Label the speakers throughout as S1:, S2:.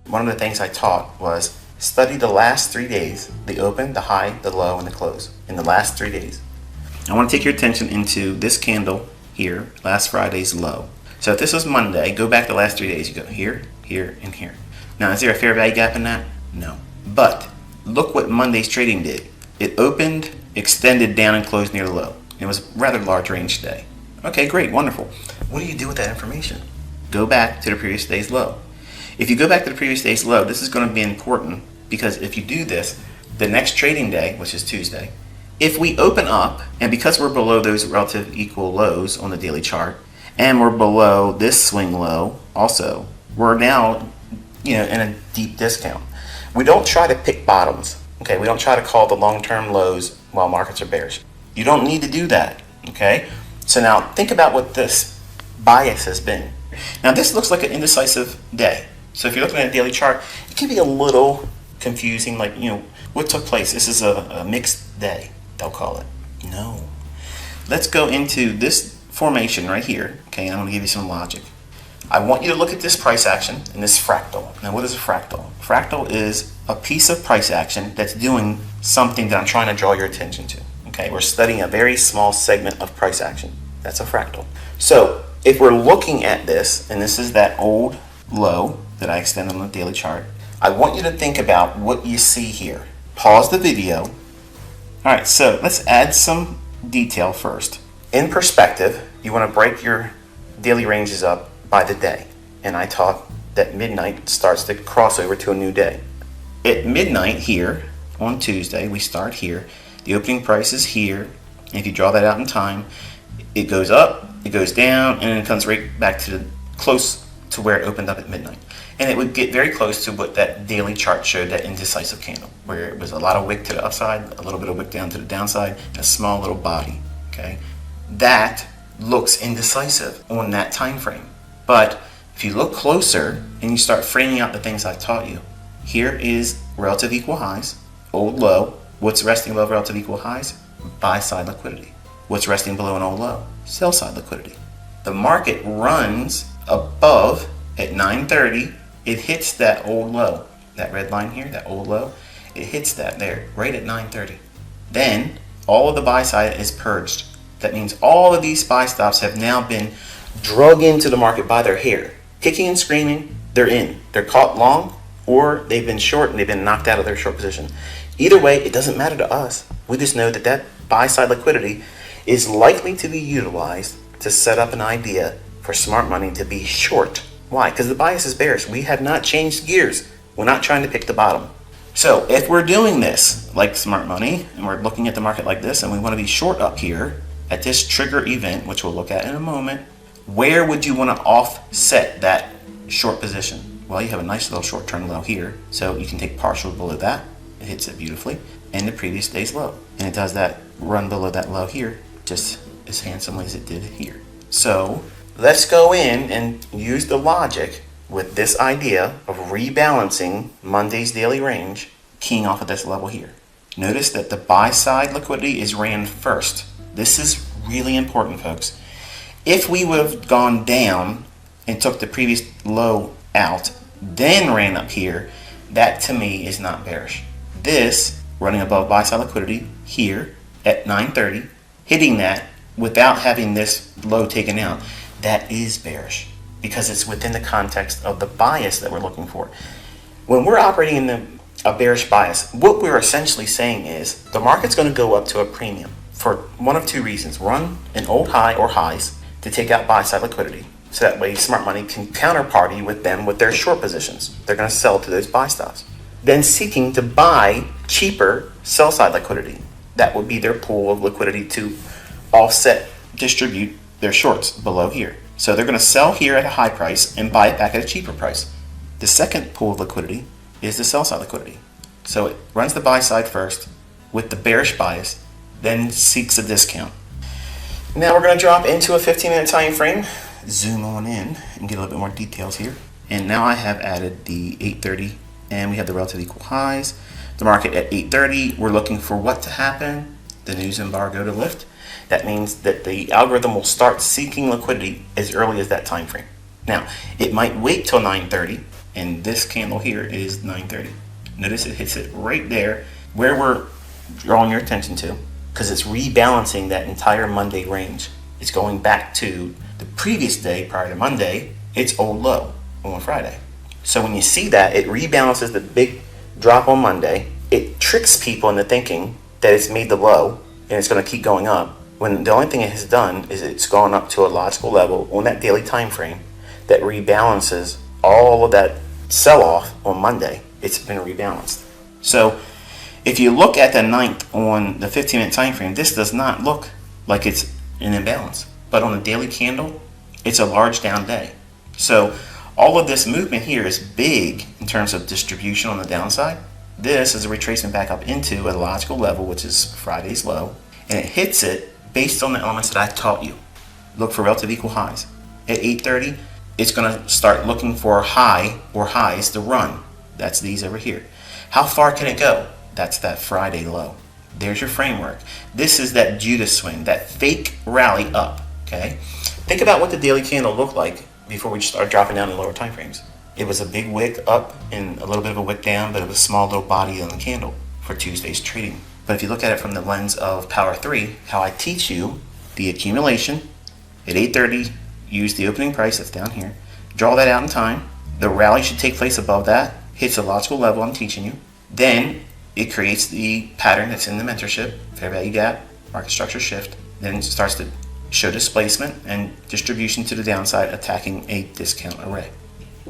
S1: One of the things I taught was study the last 3 days, the open, the high, the low, and the close, in the last 3 days. I want to take your attention into this candle here, last Friday's low. So if this was Monday, go back the last 3 days. You go here, here, and here. Now, is there a fair value gap in that? No. But look what Monday's trading did. It opened, extended down, and closed near the low. It was a rather large range today. Okay, great, wonderful. What do you do with that information? Go back to the previous day's low. If you go back to the previous day's low, this is going to be important because if you do this, the next trading day, which is Tuesday, if we open up, and because we're below those relative equal lows on the daily chart, and we're below this swing low also, we're now, in a deep discount. We don't try to pick bottoms. Okay, we don't try to call the long-term lows while markets are bearish. You don't need to do that. Okay, so now think about what this bias has been. Now this looks like an indecisive day. So if you're looking at a daily chart, it can be a little confusing, like, what took place? This is a mixed day, they'll call it. No. Let's go into this formation right here. Okay, I'm going to give you some logic. I want you to look at this price action and this fractal. Now, what is a fractal? Fractal is a piece of price action that's doing something that I'm trying to draw your attention to. Okay, we're studying a very small segment of price action. That's a fractal. So if we're looking at this, and this is that old low that I extended on the daily chart, I want you to think about what you see here. Pause the video. All right, so let's add some detail first. In perspective, you want to break your daily ranges up by the day. And I taught that midnight starts the crossover to a new day. At midnight here on Tuesday, we start here. The opening price is here. And if you draw that out in time, it goes up, it goes down, and then it comes right back to close to where it opened up at midnight. And it would get very close to what that daily chart showed, that indecisive candle, where it was a lot of wick to the upside, a little bit of wick down to the downside, and a small little body. Okay, that looks indecisive on that time frame. But if you look closer and you start framing out the things I taught you, here is relative equal highs, old low. What's resting above relative equal highs? Buy side liquidity. What's resting below an old low? Sell side liquidity. The market runs above at 9:30. It hits that old low, that red line here, that old low. It hits that there right at 9:30. Then all of the buy side is purged. That means all of these buy stops have now been drug into the market by their hair. Kicking and screaming, they're in. They're caught long, or they've been short and they've been knocked out of their short position. Either way, it doesn't matter to us. We just know that that buy side liquidity is likely to be utilized to set up an idea for smart money to be short. Why? Because the bias is bearish. We have not changed gears. We're not trying to pick the bottom. So if we're doing this like smart money, and we're looking at the market like this, and we want to be short up here at this trigger event, which we'll look at in a moment, where would you want to offset that short position? Well, you have a nice little short-term low here, so you can take partial below that. It hits it beautifully, and the previous day's low. And it does that run below that low here just as handsomely as it did here. So let's go in and use the logic with this idea of rebalancing Monday's daily range, keying off of this level here. Notice that the buy side liquidity is ran first. This is really important, folks. If we would have gone down and took the previous low out, then ran up here, that to me is not bearish. This, running above buy side liquidity here at 9:30, hitting that without having this low taken out, that is bearish because it's within the context of the bias that we're looking for. When we're operating in a bearish bias, what we're essentially saying is the market's going to go up to a premium for one of two reasons. Run an old high or highs to take out buy side liquidity. So that way smart money can counterparty with them with their short positions. They're going to sell to those buy stops. Then seeking to buy cheaper sell side liquidity. That would be their pool of liquidity to offset, distribute their shorts below here. So they're going to sell here at a high price and buy it back at a cheaper price. The second pool of liquidity is the sell side liquidity. So it runs the buy side first with the bearish bias, then seeks a discount. Now we're going to drop into a 15-minute time frame, zoom on in and get a little bit more details here. And now I have added the 8:30 and we have the relative equal highs. The market at 8:30, we're looking for what to happen? The news embargo to lift. That means that the algorithm will start seeking liquidity as early as that time frame. Now, it might wait till 9:30, and this candle here is 9:30. Notice it hits it right there where we're drawing your attention to, because it's rebalancing that entire Monday range. It's going back to the previous day prior to Monday, its old low on Friday. So when you see that, it rebalances the big drop on Monday. It tricks people into thinking that it's made the low and it's going to keep going up, when the only thing it has done is it's gone up to a logical level on that daily time frame that rebalances all of that sell-off on Monday. It's been rebalanced. So if you look at the 9th on the 15-minute time frame, this does not look like it's an imbalance. But on a daily candle, it's a large down day. So all of this movement here is big in terms of distribution on the downside. This is a retracement back up into a logical level, which is Friday's low, and it hits it based on the elements that I taught you. Look for relative equal highs. At 8:30, it's going to start looking for a high or highs to run. That's these over here. How far can it go? That's that Friday low. There's your framework. This is that Judas swing, that fake rally up. Okay. Think about what the daily candle looked like before we start dropping down in lower time frames. It was a big wick up and a little bit of a wick down, but it was a small little body on the candle for Tuesday's trading. But if you look at it from the lens of Power 3, how I teach you the accumulation at 8:30, use the opening price that's down here, draw that out in time. The rally should take place above that, hits a logical level I'm teaching you. Then it creates the pattern that's in the mentorship, fair value gap, market structure shift. Then it starts to show displacement and distribution to the downside, attacking a discount array.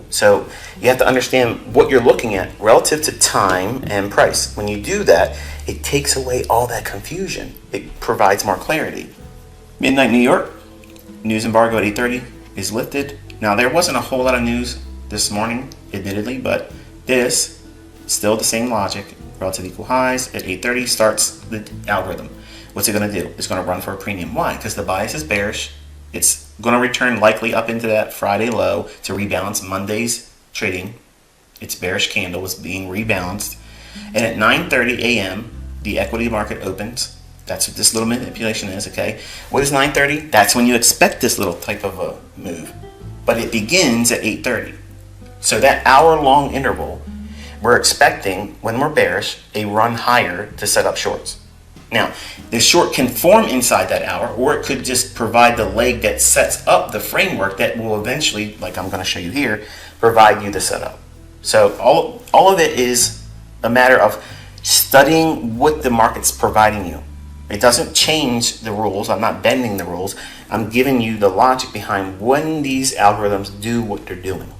S1: So you have to understand what you're looking at relative to time and price. When you do that, it takes away all that confusion. It provides more clarity. Midnight New York, news embargo at 8:30 is lifted. Now there wasn't a whole lot of news this morning, admittedly, but this, still the same logic. Relative equal highs at 8:30 starts the algorithm. What's it going to do? It's going to run for a premium. Why? Because the bias is bearish. It's going to return likely up into that Friday low to rebalance Monday's trading. Its bearish candle is being rebalanced. And at 9:30 a.m., the equity market opens. That's what this little manipulation is, okay? What is 9:30? That's when you expect this little type of a move. But it begins at 8:30. So that hour-long interval, we're expecting, when we're bearish, a run higher to set up shorts. Now, the short can form inside that hour, or it could just provide the leg that sets up the framework that will eventually, like I'm going to show you here, provide you the setup. So all of it is a matter of studying what the market's providing you. It doesn't change the rules. I'm not bending the rules. I'm giving you the logic behind when these algorithms do what they're doing.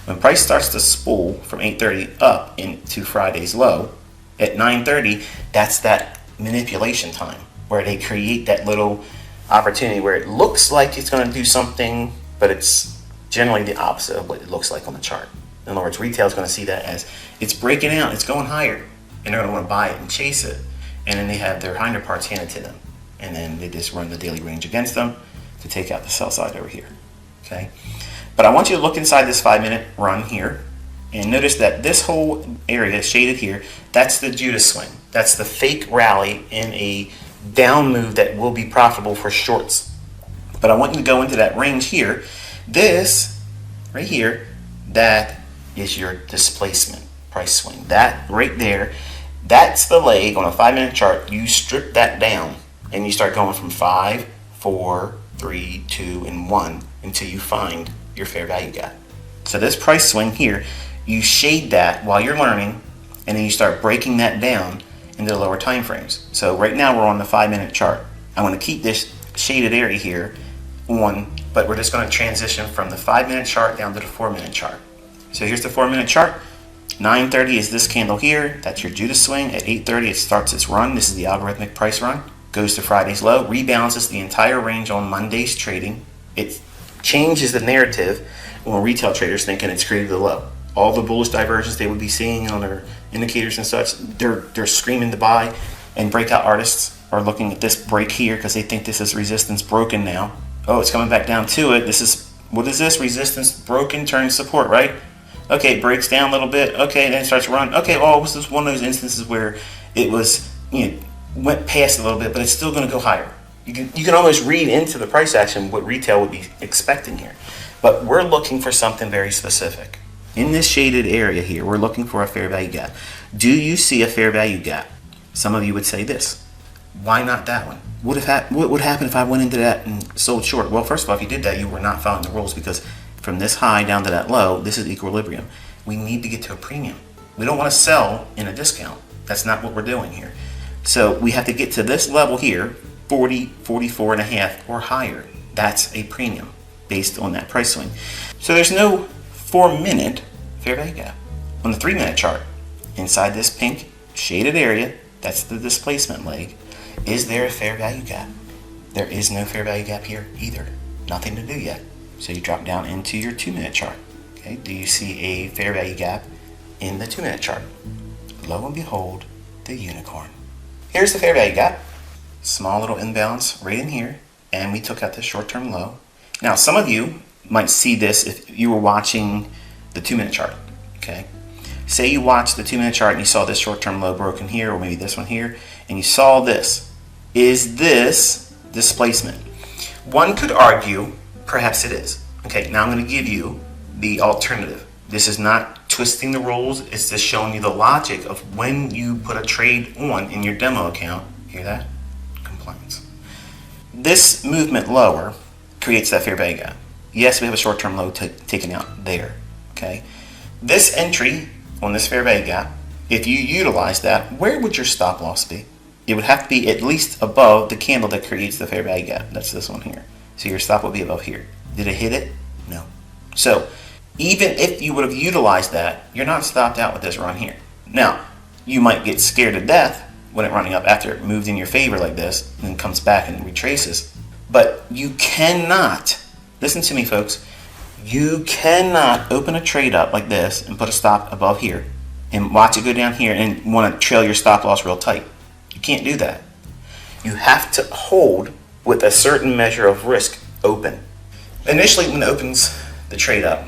S1: When price starts to spool from 8:30 up into Friday's low, at 9:30, that's that manipulation time where they create that little opportunity where it looks like it's going to do something, but it's generally the opposite of what it looks like on the chart. In other words, retail is going to see that as it's breaking out, it's going higher, and they're going to want to buy it and chase it, and then they have their hinder parts handed to them, and then they just run the daily range against them to take out the sell side over here. Okay, but I want you to look inside this 5-minute run here and notice that this whole area shaded here, that's the Judas swing. That's the fake rally in a down move that will be profitable for shorts. But I want you to go into that range here. This right here, that is your displacement price swing. That right there, that's the leg on a 5-minute chart. You strip that down and you start going from 5, 4, 3, 2, and 1 until you find your fair value gap. So this price swing here, you shade that while you're learning, and then you start breaking that down into the lower time frames. So right now we're on the 5-minute chart. I'm going to keep this shaded area here on, but we're just going to transition from the 5-minute chart down to the 4-minute chart. So here's the 4-minute chart. 9:30 is this candle here. That's your Judas swing. At 8:30 it starts its run. This is the algorithmic price run. Goes to Friday's low, rebalances the entire range on Monday's trading. It changes the narrative when retail traders thinking it's created the low. All the bullish diversions they would be seeing on their indicators and such, they're screaming to buy, and breakout artists are looking at this break here because they think this is resistance broken now. Oh, it's coming back down to it. What is this? Resistance broken turns support, right? Okay, it breaks down a little bit. Okay, then it starts to run. Okay, well, this is one of those instances where it was, went past a little bit, but it's still going to go higher. You can almost read into the price action what retail would be expecting here. But we're looking for something very specific. In this shaded area here, we're looking for a fair value gap. Do you see a fair value gap? Some of you would say this. Why not that one? What would happen if I went into that and sold short? Well, first of all, if you did that, you were not following the rules, because from this high down to that low, this is equilibrium. We need to get to a premium. We don't want to sell in a discount. That's not what we're doing here. So we have to get to this level here, 40, 44 and a half or higher. That's a premium based on that price swing. So there's no 4-minute fair value gap. On the 3-minute chart, inside this pink shaded area, that's the displacement leg, is there a fair value gap? There is no fair value gap here either. Nothing to do yet. So you drop down into your 2-minute chart. Okay, do you see a fair value gap in the 2-minute chart? Lo and behold, the unicorn. Here's the fair value gap. Small little imbalance right in here, and we took out the short-term low. Now, some of you might see this if you were watching the 2-minute chart. Okay, say you watched the 2-minute chart and you saw this short-term low broken here, or maybe this one here, and you saw this. Is this displacement? One could argue perhaps it is. Okay, now I'm going to give you the alternative. This is not twisting the rules, it's just showing you the logic of when you put a trade on in your demo account. Hear that? Compliance. This movement lower creates that fair value gap. Yes, we have a short-term low taken out there. Okay, this entry on this fair value gap, if you utilize that, where would your stop loss be? It would have to be at least above the candle that creates the fair value gap. That's this one here. So your stop would be above here. Did it hit it? No. So even if you would have utilized that, you're not stopped out with this run here. Now, you might get scared to death when it running up after it moved in your favor like this and then comes back and retraces. But you cannot, listen to me folks, you cannot open a trade up like this and put a stop above here and watch it go down here and want to trail your stop loss real tight. You can't do that. You have to hold with a certain measure of risk open. Initially, when it opens the trade up,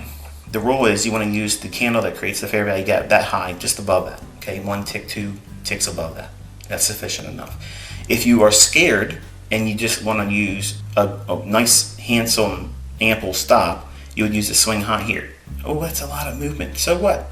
S1: the rule is you want to use the candle that creates the fair value gap that high, just above that. Okay, 1 tick, 2 ticks above that. That's sufficient enough. If you are scared and you just want to use a nice, handsome, ample stop, you would use a swing high here. Oh, that's a lot of movement. So what?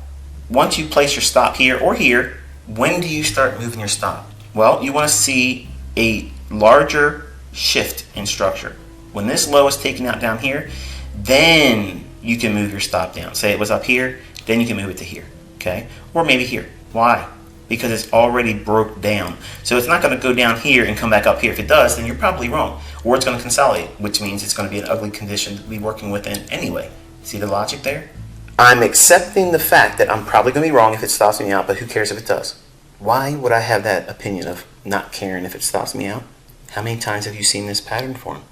S1: Once you place your stop here or here, when do you start moving your stop? Well, you want to see a larger shift in structure. When this low is taken out down here, then you can move your stop down. Say it was up here, then you can move it to here, okay? Or maybe here. Why? Because it's already broke down. So it's not going to go down here and come back up here. If it does, then you're probably wrong. Or it's going to consolidate, which means it's going to be an ugly condition to be working within anyway. See the logic there? I'm accepting the fact that I'm probably going to be wrong if it stops me out, but who cares if it does? Why would I have that opinion of not caring if it stops me out? How many times have you seen this pattern form?